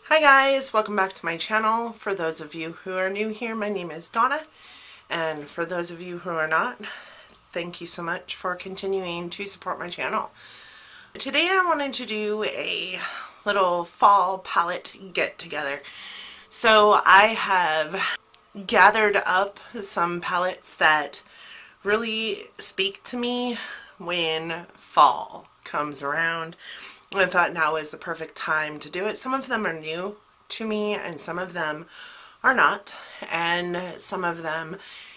Hi guys, welcome back to my channel. For those of you who are new here, my name is Donna, and for those of you who are not, thank you so much for continuing to support my channel. Today I wanted to do a little fall palette get together. So I have gathered up some palettes that really speak to me when fall comes around. I thought now is the perfect time to do it. Some of them are new to me and some of them are not, and some of them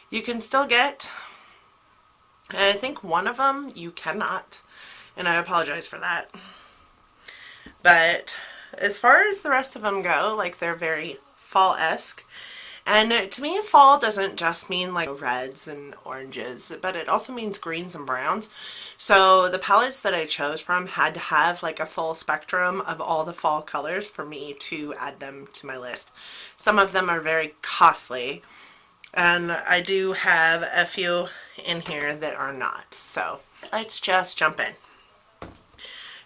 you can still get, and I think one of them you cannot, and I apologize for that. But as far as the rest of them go, like, they're very fall-esque. And to me, fall doesn't just mean like reds and oranges, but it also means greens and browns. So the palettes that I chose from had to have like a full spectrum of all the fall colors for me to add them to my list. Some of them are very costly, and I do have a few in here that are not. So let's just jump in.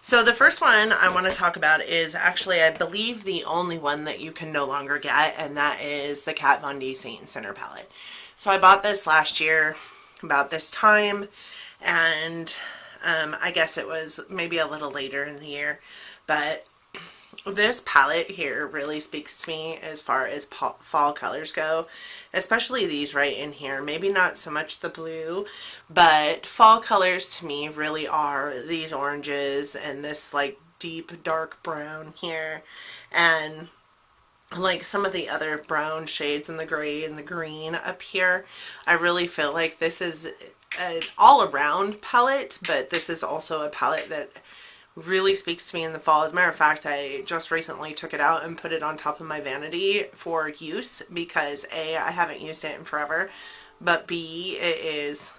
So the first one I want to talk about is actually, I believe, the only one that you can no longer get, and that is the Kat Von D Saint Center palette. So I bought this last year about this time, and I guess it was maybe a little later in the year, but this palette here really speaks to me as far as fall colors go, especially these right in here. Maybe not so much the blue, but fall colors to me really are these oranges and this like deep dark brown here, and like some of the other brown shades and the gray and the green up here. I really feel like this is an all-around palette, but this is also a palette that really speaks to me in the fall. As a matter of fact, I just recently took it out and put it on top of my vanity for use because A, I haven't used it in forever, but B, it's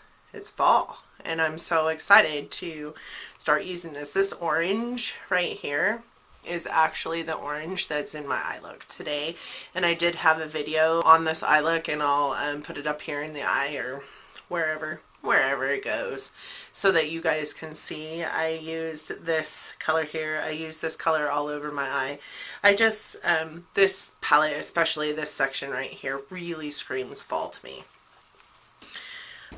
fall and I'm so excited to start using this. This orange right here is actually the orange that's in my eye look today, and I did have a video on this eye look, and I'll put it up here in the eye or wherever it goes so that you guys can see. I used this color here. I used this color all over my eye. I just, this palette, especially this section right here, really screams fall to me.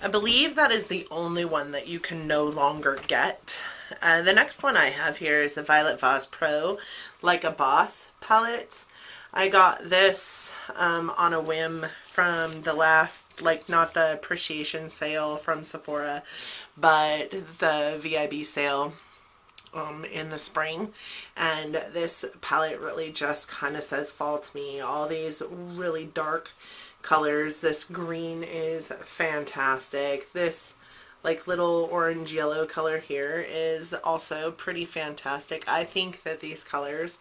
I believe that is the only one that you can no longer get. The next one I have here is the Violet Vase Pro Like a Boss palette. I got this on a whim from the last, like, not the appreciation sale from Sephora, but the VIB sale in the spring, and this palette really just kind of says fall to me. All these really dark colors. This green is fantastic. This like little orange yellow color here is also pretty fantastic. I think that these colors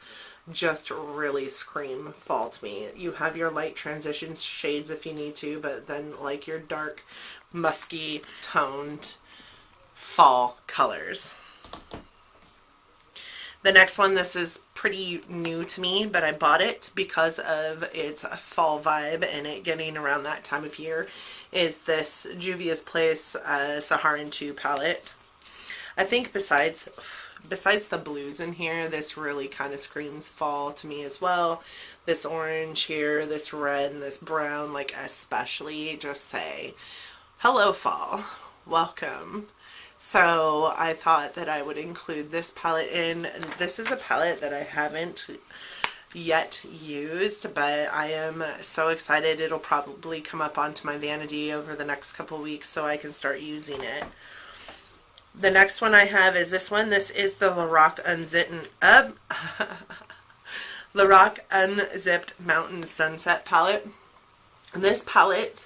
just really scream fall to me. You have your light transition shades if you need to, but then like your dark musky toned fall colors. The next one, this is pretty new to me, but I bought it because of its fall vibe and it getting around that time of year, is this Juvia's Place Saharan 2 palette. I think besides the blues in here, this really kind of screams fall to me as well. This orange here, this red, and this brown, like, especially just say, hello fall, welcome. So I thought that I would include this palette in. This is a palette that I haven't yet used, but I am so excited. It'll probably come up onto my vanity over the next couple weeks so I can start using it. The next one I have is this one. This is the Lorac Unzipped Mountain Sunset palette. And this palette,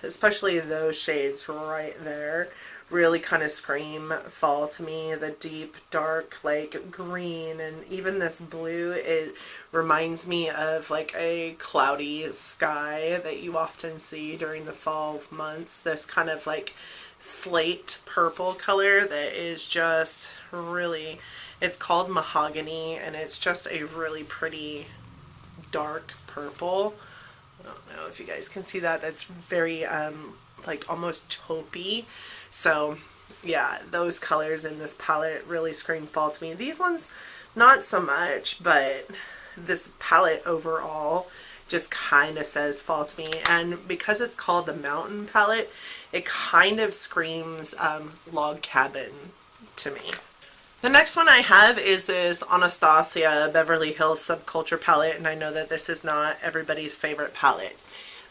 especially those shades right there, really kind of scream fall to me. The deep dark like green and even this blue, it reminds me of like a cloudy sky that you often see during the fall months. This kind of like slate purple color that is just really, it's called mahogany, and it's just a really pretty dark purple. I don't know if you guys can see that. That's very like almost taupey. So yeah, those colors in this palette really scream fall to me. These ones not so much, but this palette overall just kind of says fall to me. And because it's called the Mountain palette, it kind of screams log cabin to me. The next one I have is this Anastasia Beverly Hills Subculture palette, and I know that this is not everybody's favorite palette,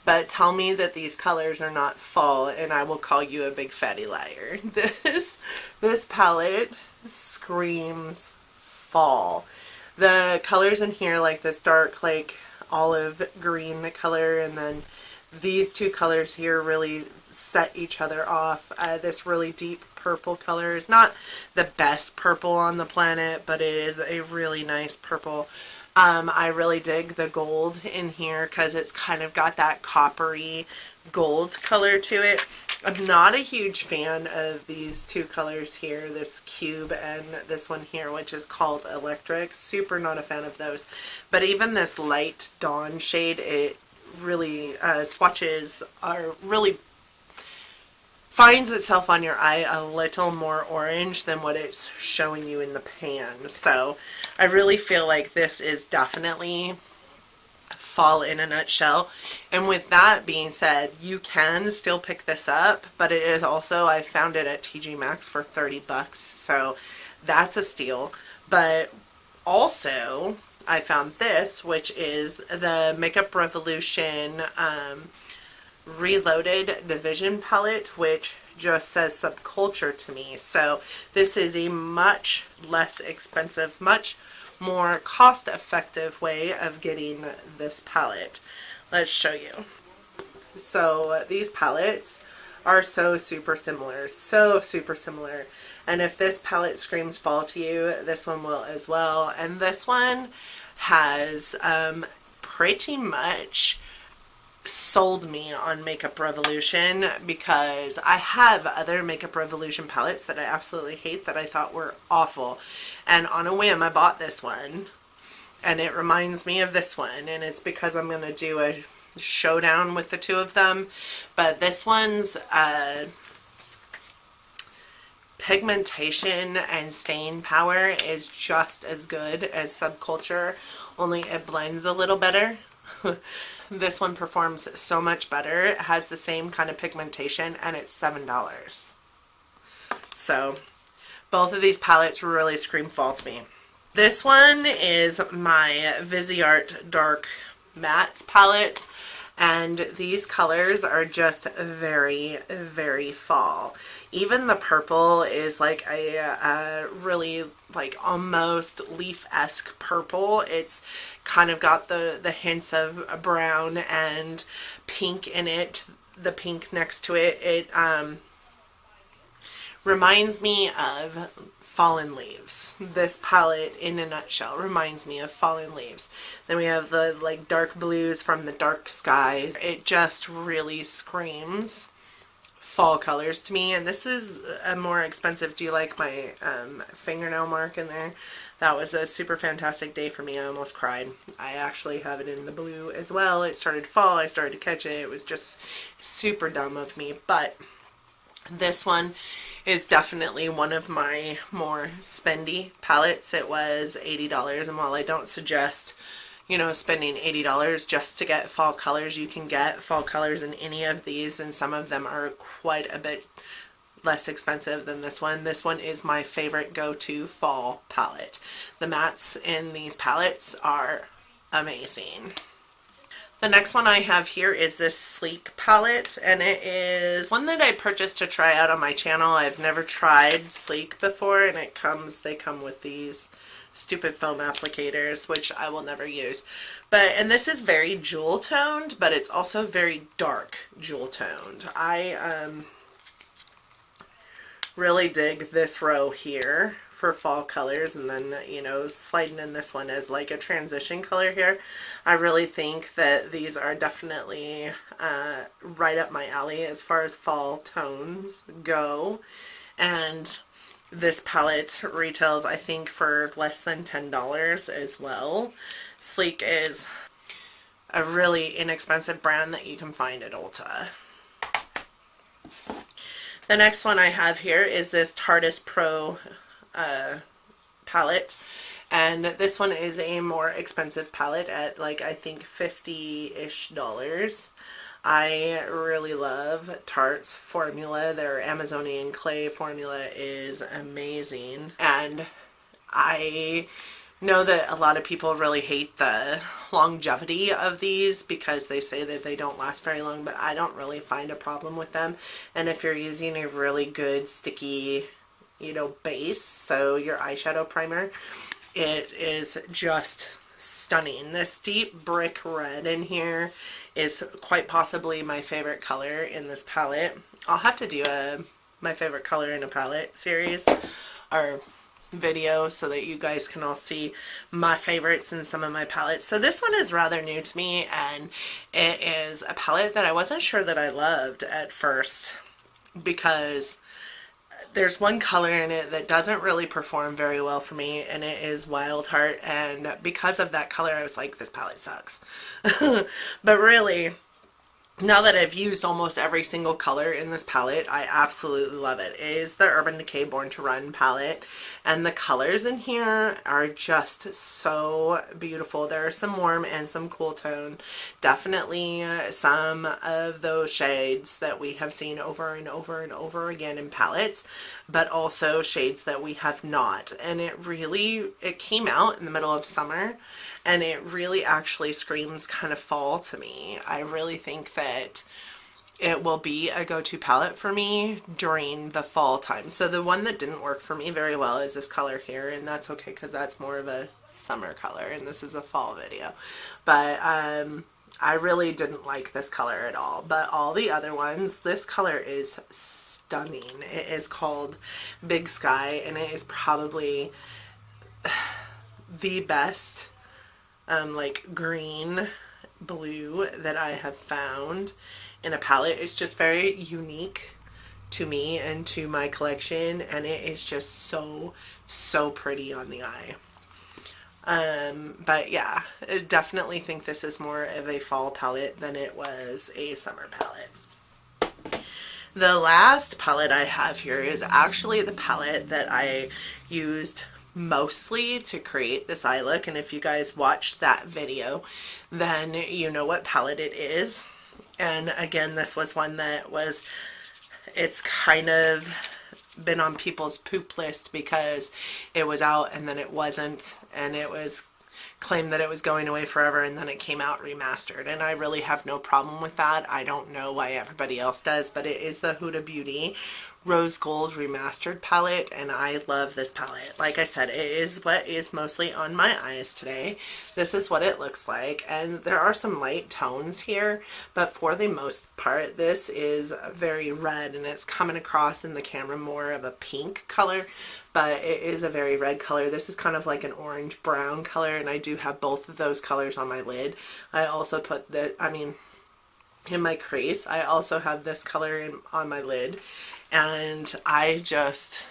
but tell me that these colors are not fall and I will call you a big fatty liar. This palette screams fall. The colors in here, like this dark like olive green color, and then these two colors here really set each other off. This really deep purple color is not the best purple on the planet, but it is a really nice purple. I really dig the gold in here because it's kind of got that coppery gold color to it. I'm not a huge fan of these two colors here, this cube and this one here, which is called electric. Super not a fan of those. But even this light dawn shade, it really swatches are really finds itself on your eye a little more orange than what it's showing you in the pan. So I really feel like this is definitely fall in a nutshell. And with that being said, you can still pick this up, but it is also, I found it at TJ Maxx for 30 bucks. So that's a steal. But also I found this, which is the Makeup Revolution Reloaded Division palette, which just says subculture to me. So this is a much less expensive, much more cost-effective way of getting this palette. Let's show you. So these palettes are so super similar, and if this palette screams fall to you, this one will as well. And this one has pretty much sold me on Makeup Revolution, because I have other Makeup Revolution palettes that I absolutely hate that I thought were awful, and on a whim I bought this one, and it reminds me of this one, and it's because I'm going to do a showdown with the two of them. But this one's pigmentation and stain power is just as good as Subculture, only it blends a little better. This one performs so much better. It has the same kind of pigmentation, and it's $7. So both of these palettes really scream fall to me. This one is my Viseart Dark Mattes palette, and these colors are just very, very fall. Even the purple is like a really like almost leaf-esque purple. It's kind of got the hints of brown and pink in it. The pink next to it, it reminds me of Fallen Leaves. This palette in a nutshell reminds me of Fallen Leaves. Then we have the like dark blues from the Dark Skies. It just really screams fall colors to me. And this is a more expensive. Do you like my fingernail mark in there? That was a super fantastic day for me. I almost cried. I actually have it in the blue as well. It started to fall. I started to catch it. It was just super dumb of me. But this one is definitely one of my more spendy palettes. It was $80, and while I don't suggest, you know, spending $80 just to get fall colors, you can get fall colors in any of these, and some of them are quite a bit less expensive than this one. This one is my favorite go-to fall palette. The mattes in these palettes are amazing. The next one I have here is this Sleek palette, and it is one that I purchased to try out on my channel. I've never tried Sleek before, and they come with these stupid foam applicators, which I will never use. And this is very jewel toned, but it's also very dark jewel toned. I really dig this row here for fall colors, and then, you know, sliding in this one as like a transition color here. I really think that these are definitely right up my alley as far as fall tones go. And this palette retails, I think, for less than $10 as well. Sleek is a really inexpensive brand that you can find at Ulta. The next one I have here is this Tarte Pro palette, And this one is a more expensive palette at like I think $50-ish. I really love Tarte's formula. Their Amazonian clay formula is amazing. And I know that a lot of people really hate the longevity of these because they say that they don't last very long, but I don't really find a problem with them. And if you're using a really good sticky, base, so your eyeshadow primer, it is just stunning. This deep brick red in here is quite possibly my favorite color in this palette. I'll have to do my favorite color in a palette series or video so that you guys can all see my favorites in some of my palettes. So this one is rather new to me, and it is a palette that I wasn't sure that I loved at first because there's one color in it that doesn't really perform very well for me, and it is Wild Heart, and because of that color I was like, this palette sucks. But really, now that I've used almost every single color in this palette, I absolutely love it. It is the Urban Decay Born to Run palette, and the colors in here are just so beautiful. There are some warm and some cool tone. Definitely some of those shades that we have seen over and over and over again in palettes, but also shades that we have not. And it came out in the middle of summer, and it really actually screams kind of fall to me. I really think that it will be a go-to palette for me during the fall time. So the one that didn't work for me very well is this color here, and that's okay because that's more of a summer color and this is a fall video. But I really didn't like this color at all. But all the other ones, this color is stunning. It is called Big Sky, and it is probably the best like green blue that I have found in a palette. It's just very unique to me and to my collection, and it is just so pretty on the eye. But yeah, I definitely think this is more of a fall palette than it was a summer palette. The last palette I have here is actually the palette that I used mostly to create this eye look, and if you guys watched that video then you know what palette it is. And again, this was one that it's kind of been on people's poop list because it was out and then it wasn't, and it was claimed that it was going away forever, and then it came out remastered, and I really have no problem with that. I don't know why everybody else does, but it is the Huda Beauty Rose Gold Remastered palette, and I love this palette. Like I said, it is what is mostly on my eyes today. This is what it looks like, and there are some light tones here, but for the most part this is very red, and it's coming across in the camera more of a pink color, but it is a very red color. This is kind of like an orange brown color, and I do have both of those colors on my lid. I also put in my crease, I also have this color on my lid. And I just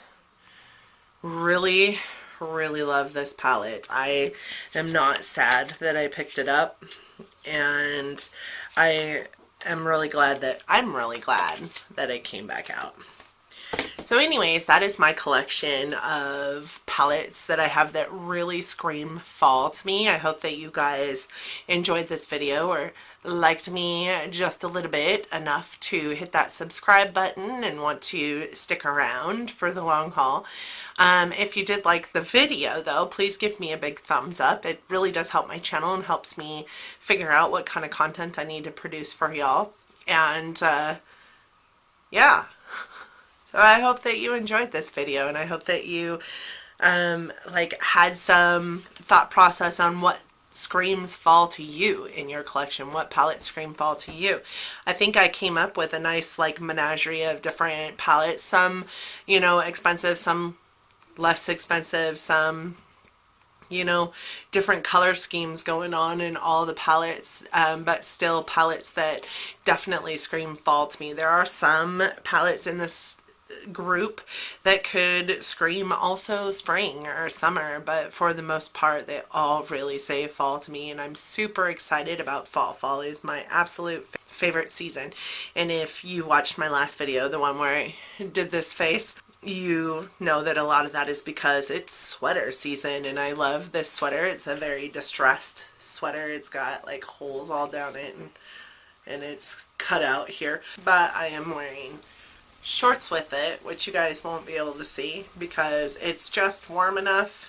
really love this palette. I am not sad that I picked it up, and I'm really glad that it came back out. So anyways, that is my collection of palettes that I have that really scream fall to me. I hope that you guys enjoyed this video or liked me just a little bit, enough to hit that subscribe button and want to stick around for the long haul. If you did like the video though, please give me a big thumbs up. It really does help my channel and helps me figure out what kind of content I need to produce for y'all. And yeah. So I hope that you enjoyed this video, and I hope that you had some thought process on what screams fall to you in your collection, what palettes scream fall to you. I think I came up with a nice menagerie of different palettes, some expensive, some less expensive, some different color schemes going on in all the palettes, but still palettes that definitely scream fall to me. There are some palettes in this group that could scream also spring or summer, but for the most part they all really say fall to me, and I'm super excited about fall. Fall is my absolute favorite season, and if you watched my last video, the one where I did this face, you know that a lot of that is because it's sweater season, and I love this sweater. It's a very distressed sweater. It's got like holes all down it, and it's cut out here. But I am wearing shorts with it, which you guys won't be able to see because it's just warm enough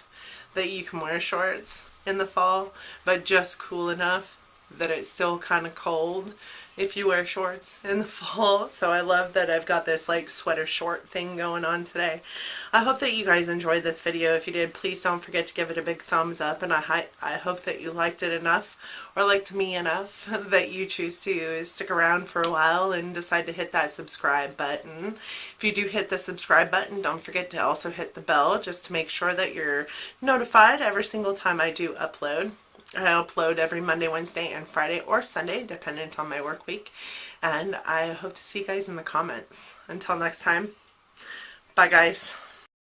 that you can wear shorts in the fall, but just cool enough that it's still kind of cold if you wear shorts in the fall. So I love that I've got this like sweater short thing going on today. I hope that you guys enjoyed this video. If you did, please don't forget to give it a big thumbs up, and I hope that you liked it enough, or liked me enough, that you choose to stick around for a while and decide to hit that subscribe button. If you do hit the subscribe button, don't forget to also hit the bell just to make sure that you're notified every single time I do upload. I upload every Monday, Wednesday, and Friday or Sunday, dependent on my work week. And I hope to see you guys in the comments. Until next time, bye guys.